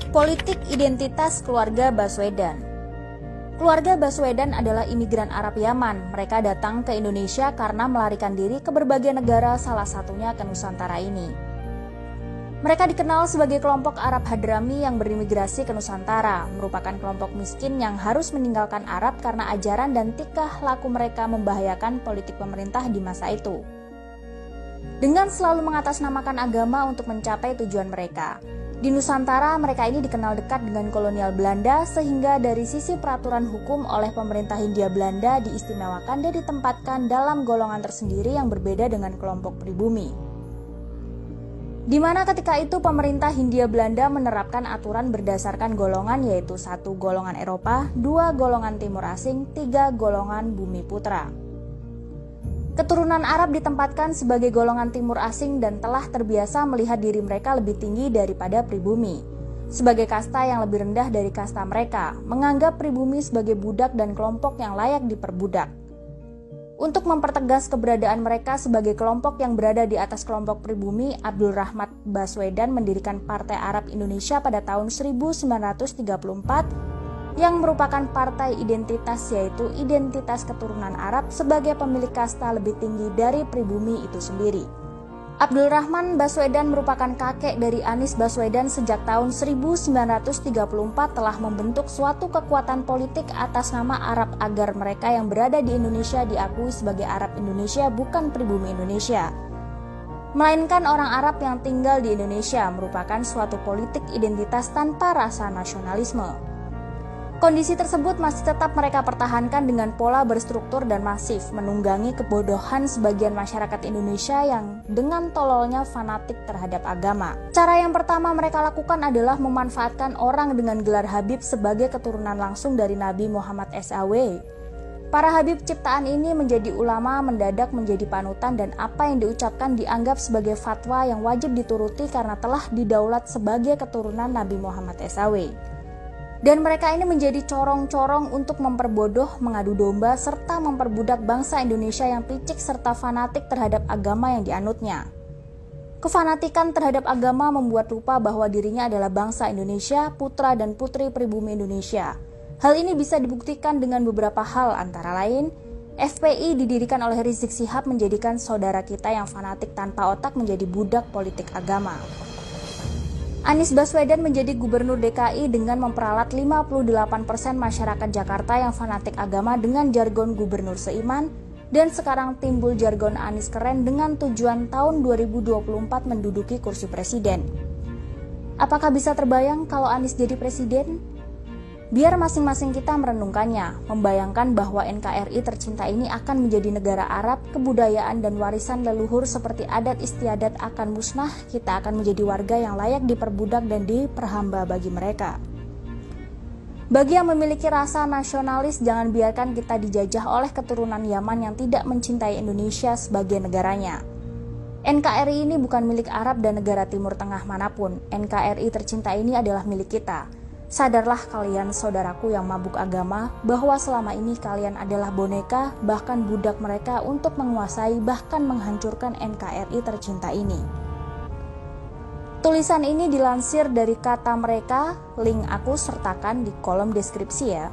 Politik identitas keluarga Baswedan. Keluarga Baswedan adalah imigran Arab Yaman. Mereka datang ke Indonesia karena melarikan diri ke berbagai negara, salah satunya ke Nusantara ini. Mereka dikenal sebagai kelompok Arab Hadrami yang berimigrasi ke Nusantara, merupakan kelompok miskin yang harus meninggalkan Arab karena ajaran dan tingkah laku mereka membahayakan politik pemerintah di masa itu. Dengan selalu mengatasnamakan agama untuk mencapai tujuan mereka. Di Nusantara, mereka ini dikenal dekat dengan kolonial Belanda sehingga dari sisi peraturan hukum oleh pemerintah Hindia Belanda diistimewakan dan ditempatkan dalam golongan tersendiri yang berbeda dengan kelompok pribumi. Di mana ketika itu pemerintah Hindia Belanda menerapkan aturan berdasarkan golongan, yaitu 1 golongan Eropa, 2 golongan Timur Asing, 3 golongan Bumi Putra. Keturunan Arab ditempatkan sebagai golongan Timur Asing dan telah terbiasa melihat diri mereka lebih tinggi daripada pribumi. Sebagai kasta yang lebih rendah dari kasta mereka, menganggap pribumi sebagai budak dan kelompok yang layak diperbudak. Untuk mempertegas keberadaan mereka sebagai kelompok yang berada di atas kelompok pribumi, Abdul Rahmat Baswedan mendirikan Partai Arab Indonesia pada tahun 1934 yang merupakan partai identitas, yaitu identitas keturunan Arab sebagai pemilik kasta lebih tinggi dari pribumi itu sendiri. Abdul Rahman Baswedan merupakan kakek dari Anies Baswedan. Sejak tahun 1934 telah membentuk suatu kekuatan politik atas nama Arab agar mereka yang berada di Indonesia diakui sebagai Arab Indonesia, bukan pribumi Indonesia, melainkan orang Arab yang tinggal di Indonesia, merupakan suatu politik identitas tanpa rasa nasionalisme. Kondisi tersebut masih tetap mereka pertahankan dengan pola berstruktur dan masif, menunggangi kebodohan sebagian masyarakat Indonesia yang dengan tololnya fanatik terhadap agama. Cara yang pertama mereka lakukan adalah memanfaatkan orang dengan gelar Habib sebagai keturunan langsung dari Nabi Muhammad SAW. Para Habib ciptaan ini menjadi ulama, mendadak menjadi panutan, dan apa yang diucapkan dianggap sebagai fatwa yang wajib dituruti karena telah didaulat sebagai keturunan Nabi Muhammad SAW. Dan mereka ini menjadi corong-corong untuk memperbodoh, mengadu domba, serta memperbudak bangsa Indonesia yang picik serta fanatik terhadap agama yang dianutnya. Kefanatikan terhadap agama membuat lupa bahwa dirinya adalah bangsa Indonesia, putra dan putri pribumi Indonesia. Hal ini bisa dibuktikan dengan beberapa hal, antara lain, FPI didirikan oleh Rizik Syihab menjadikan saudara kita yang fanatik tanpa otak menjadi budak politik agama. Anies Baswedan menjadi gubernur DKI dengan memperalat 58% masyarakat Jakarta yang fanatik agama dengan jargon gubernur seiman, dan sekarang timbul jargon Anies keren dengan tujuan tahun 2024 menduduki kursi presiden. Apakah bisa terbayang kalau Anies jadi presiden? Biar masing-masing kita merenungkannya, membayangkan bahwa NKRI tercinta ini akan menjadi negara Arab, kebudayaan dan warisan leluhur seperti adat istiadat akan musnah, kita akan menjadi warga yang layak diperbudak dan diperhamba bagi mereka. Bagi yang memiliki rasa nasionalis, jangan biarkan kita dijajah oleh keturunan Yaman yang tidak mencintai Indonesia sebagai negaranya. NKRI ini bukan milik Arab dan negara Timur Tengah manapun. NKRI tercinta ini adalah milik kita. Sadarlah kalian saudaraku yang mabuk agama, bahwa selama ini kalian adalah boneka, bahkan budak mereka untuk menguasai bahkan menghancurkan NKRI tercinta ini. Tulisan ini dilansir dari kata mereka, link aku sertakan di kolom deskripsi ya.